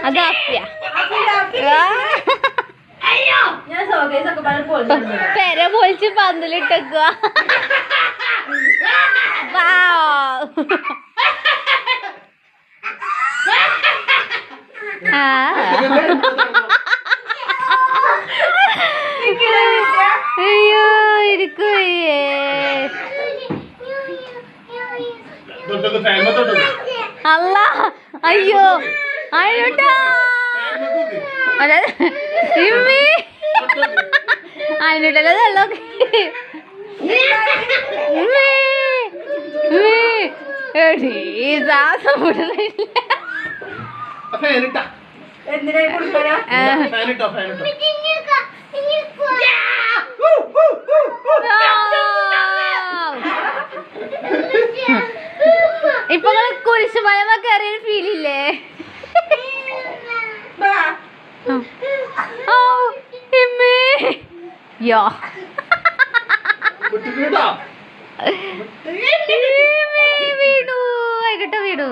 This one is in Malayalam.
അതാഫ്യ പെര പൊളിച്ച് പന്തലിട്ടേക്കുക. അയ്യോ ഇരിക്കുകയേ. അല്ല അയ്യോ അയ്യോട്ടാ അതിനുണ്ടല്ലോ വെള്ളമൊക്കെ ശ്വാസം വിടുന്നില്ല. ഇപ്പൊ കുരിശുമലമ കയറിയൊരു ഫീലില്ലേ? യോ വീണു ആയിക്കോട്ടെ വീണു.